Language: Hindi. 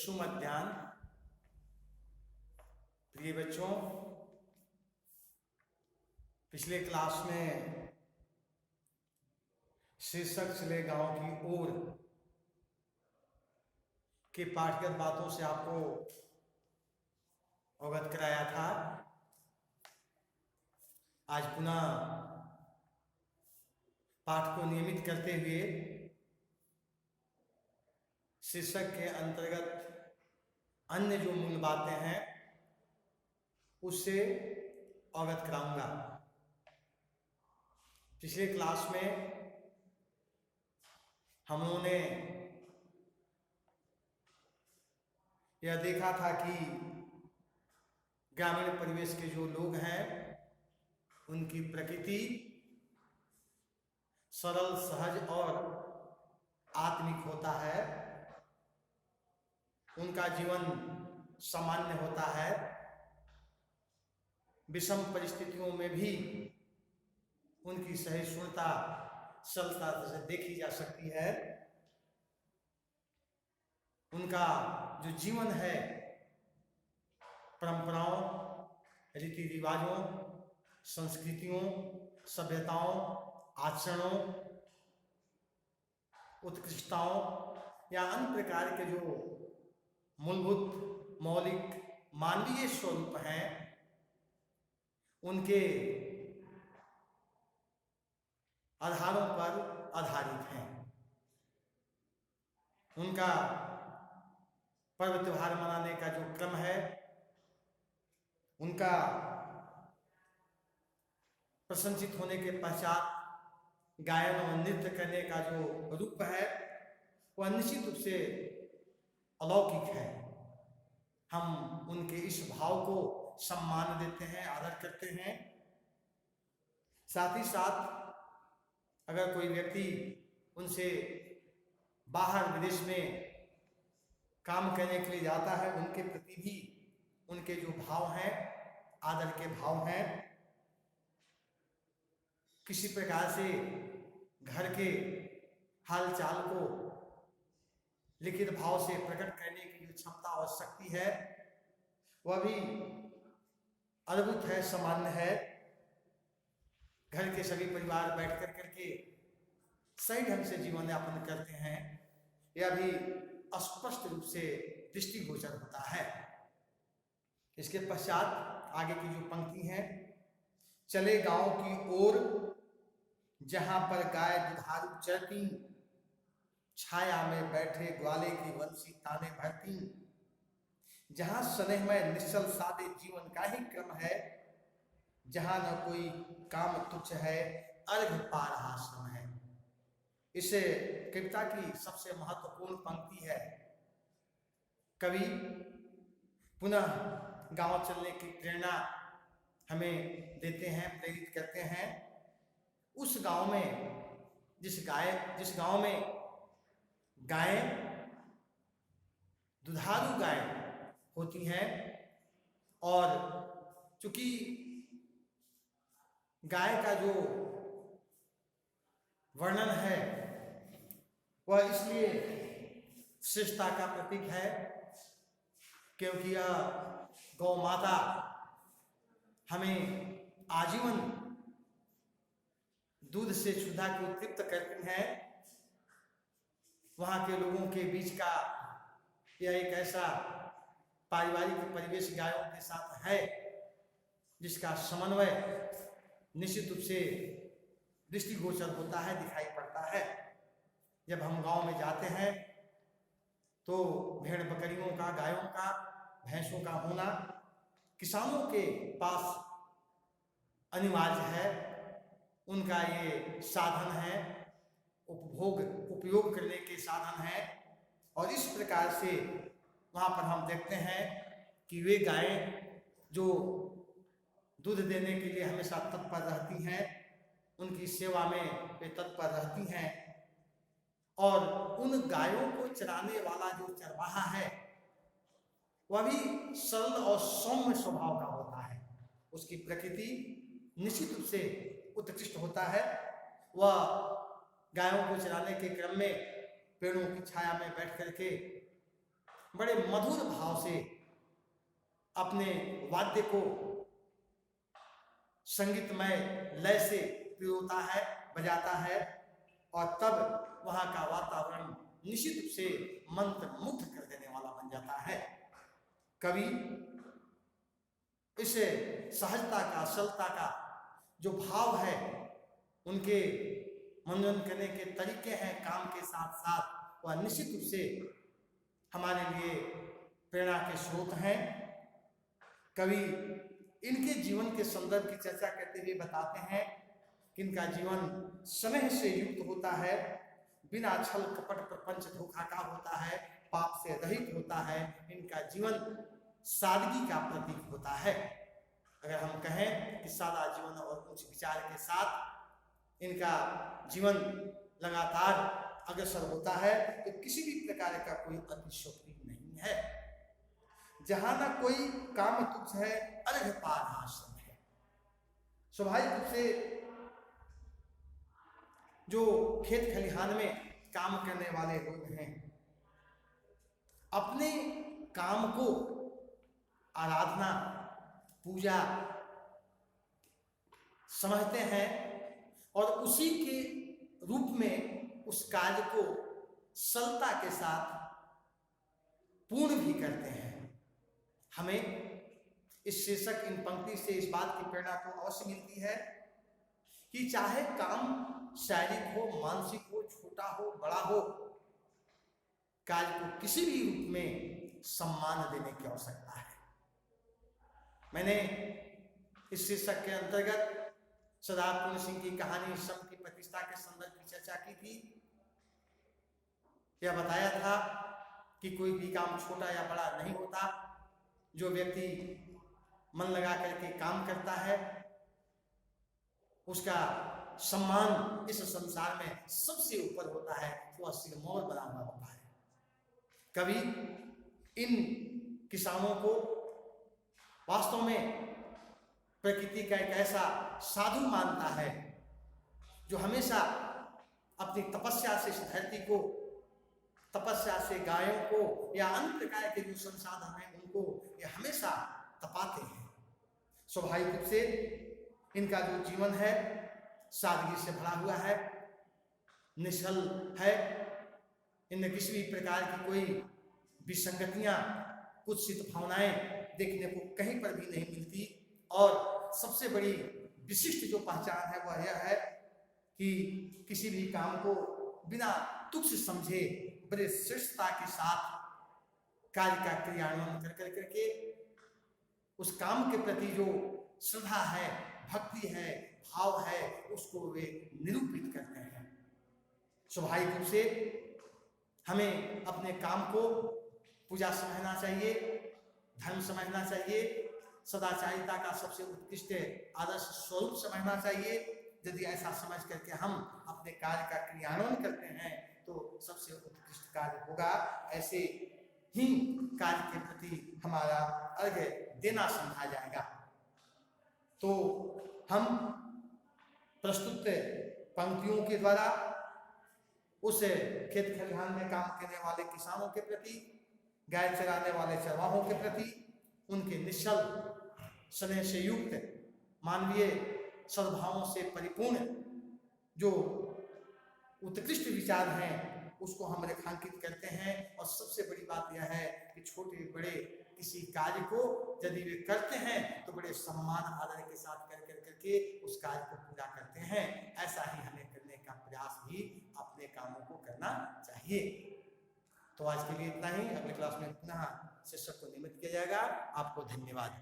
सुमध्याह्न। प्रिय बच्चों, पिछले क्लास में शीर्षक चले गांव की ओर के पाठगत बातों से आपको अवगत कराया था। आज पुनः पाठ को नियमित करते हुए शीर्षक के अंतर्गत अन्य जो मूल बातें हैं उससे अवगत कराऊंगा। पिछले क्लास में हमने यह देखा था कि ग्रामीण परिवेश के जो लोग हैं उनकी प्रकृति सरल, सहज और आत्मिक होता है। उनका जीवन सामान्य होता है। विषम परिस्थितियों में भी उनकी सहिष्णुता सरलता से देखी जा सकती है। उनका जो जीवन है परंपराओं, रीति रिवाजों, संस्कृतियों, सभ्यताओं, आचरणों, उत्कृष्टताओं या अन्य प्रकार के जो मूलभूत मौलिक मानवीय स्वरूप हैं उनके आधारों पर आधारित हैं। उनका पर्व त्योहार मनाने का जो क्रम है, उनका प्रशंसित होने के पश्चात गायन और नृत्य करने का जो रूप है वह निश्चित रूप से अलौकिक है। हम उनके इस भाव को सम्मान देते हैं, आदर करते हैं। साथ ही साथ अगर कोई व्यक्ति उनसे बाहर विदेश में काम करने के लिए जाता है, उनके प्रति भी उनके जो भाव हैं, आदर के भाव हैं। किसी प्रकार से घर के हालचाल को लिखित भाव से प्रकट करने की जो क्षमता और शक्ति है वह भी अद्भुत है, सामान्य है। घर के सभी परिवार बैठ कर करके सही ढंग से जीवन यापन करते हैं, यह भी स्पष्ट रूप से दृष्टिगोचर होता है। इसके पश्चात आगे की जो पंक्ति है, चले गांव की ओर जहां पर गाय दुधारू चरती, छाया में बैठे ग्वाले की वंशी ताने भरती, जहां स्नेहमय निश्चल सादे जीवन का ही क्रम है, जहां न कोई काम तुच्छ है, अर्घ पा रहा श्रम है। इस कविता की सबसे महत्वपूर्ण पंक्ति है। कवि पुनः गांव चलने की प्रेरणा हमें देते हैं, प्रेरित करते हैं। उस गांव में जिस गांव में गायें, दुधारू गाय होती हैं, और चूंकि गाय का जो वर्णन है वह इसलिए श्रेष्ठता का प्रतीक है क्योंकि यह गौ माता हमें आजीवन दूध से क्षुधा को तृप्त करती है। वहाँ के लोगों के बीच का यह एक ऐसा पारिवारिक परिवेश गायों के साथ है जिसका समन्वय निश्चित रूप से दृष्टिगोचर होता है, दिखाई पड़ता है। जब हम गांव में जाते हैं तो भेड़ बकरियों का, गायों का, भैंसों का होना किसानों के पास अनिवार्य है। उनका ये साधन है, उपयोग करने के साधन है। और इस प्रकार से वहाँ पर हम देखते हैं कि वे गायें जो दूध देने के लिए हमेशा तत्पर रहती हैं, उनकी सेवा में वे तत्पर रहती हैं। और उन गायों को चराने वाला जो चरवाहा है वह भी सरल और सौम्य स्वभाव का होता है। उसकी प्रकृति निश्चित रूप से उत्कृष्ट होता है। वह गायों को चराने के क्रम में पेड़ों की छाया में बैठ करके बड़े मधुर भाव से अपने वाद्य को संगीतमय लय से पिरोता है, बजाता है, और तब वहां का वातावरण निश्चित रूप से मंत्रमुग्ध कर देने वाला बन जाता है। कवि इस सहजता का, सरलता का जो भाव है, उनके मनोरंजन करने के तरीके हैं काम के साथ साथ, वह निश्चित रूप से हमारे लिए प्रेरणा के स्रोत हैं। कवि इनके जीवन के संदर्भ की चर्चा करते हुए बताते हैं कि इनका जीवन स्नेह से युक्त होता है, बिना छल कपट प्रपंच धोखा का होता है, पाप से रहित होता है। इनका जीवन सादगी का प्रतीक होता है। अगर हम कहें कि सादा जीवन और उच्च विचार के साथ इनका जीवन लगातार अग्रसर होता है, तो किसी भी प्रकार का कोई अतिशयोक्ति नहीं है। जहां ना कोई काम तुच्छ है, अर्घ पारहाश्रम है। स्वाभाविक रूप से जो खेत खलिहान में काम करने वाले लोग हैं, अपने काम को आराधना, पूजा समझते हैं और उसी के रूप में उस कार्य को सरलता के साथ पूर्ण भी करते हैं। हमें इस शीर्षक, इन पंक्ति से इस बात की प्रेरणा तो अवश्य मिलती है कि चाहे काम शारीरिक हो, मानसिक हो, छोटा हो, बड़ा हो, कार्य को किसी भी रूप में सम्मान देने की आवश्यकता है। मैंने इस शीर्षक के अंतर्गत सरदार पूर्ण सिंह की कहानी श्रम की प्रतिष्ठा के संदर्भ की चर्चा की थी। यह बताया था कि कोई भी काम छोटा या बड़ा नहीं होता। जो व्यक्ति मन लगा करके काम करता है, उसका सम्मान इस संसार में सबसे ऊपर होता है, वह सिरमौर बना हुआ होता है। कभी इन किसानों को वास्तव में प्रकृति का एक ऐसा साधु मानता है जो हमेशा अपनी तपस्या से इस धरती को, तपस्या से गायों को या अन्य प्रकार के जो संसाधन हैं उनको ये हमेशा तपाते हैं। स्वाभाविक रूप से इनका जो जीवन है सादगी से भरा हुआ है, निश्चल है। इनमें किसी भी प्रकार की कोई विसंगतियां, कुत्सित भावनाएं देखने को कहीं पर भी नहीं मिलती। और सबसे बड़ी विशिष्ट जो पहचान है वह यह है कि किसी भी काम को बिना तुच्छ समझे बड़े श्रेष्ठता के साथ कार्य का क्रियान्वयन कर करके उस काम के प्रति जो श्रद्धा है, भक्ति है, भाव है, उसको वे निरूपित करते हैं। स्वाभाविक रूप से हमें अपने काम को पूजा समझना चाहिए, धर्म समझना चाहिए, सदाचारिता का सबसे उत्कृष्ट आदर्श स्वरूप समझना चाहिए। यदि ऐसा समझ करके हम अपने कार्य का क्रियान्वयन करते हैं तो सबसे उत्कृष्ट कार्य होगा। ऐसे ही कार्य के प्रति हमारा अर्घ्य देना समझा जाएगा। तो हम प्रस्तुत पंक्तियों के द्वारा उस खेत खलिहान में काम करने वाले किसानों के प्रति, गाय चराने वाले चरवाहों के प्रति, उनके निश्चल स्नेह से युक्त मानवीय सद्भावों से परिपूर्ण जो उत्कृष्ट विचार हैं उसको हम रेखांकित करते हैं। और सबसे बड़ी बात यह है कि छोटे बड़े किसी कार्य को यदि वे करते हैं तो बड़े सम्मान आदर के साथ करके उस कार्य को पूरा करते हैं। ऐसा ही हमें करने का प्रयास भी अपने कामों को करना चाहिए। तो आज के लिए इतना ही। अगले क्लास में पुनः शिक्षक को नियमित किया जाएगा। आपको धन्यवाद।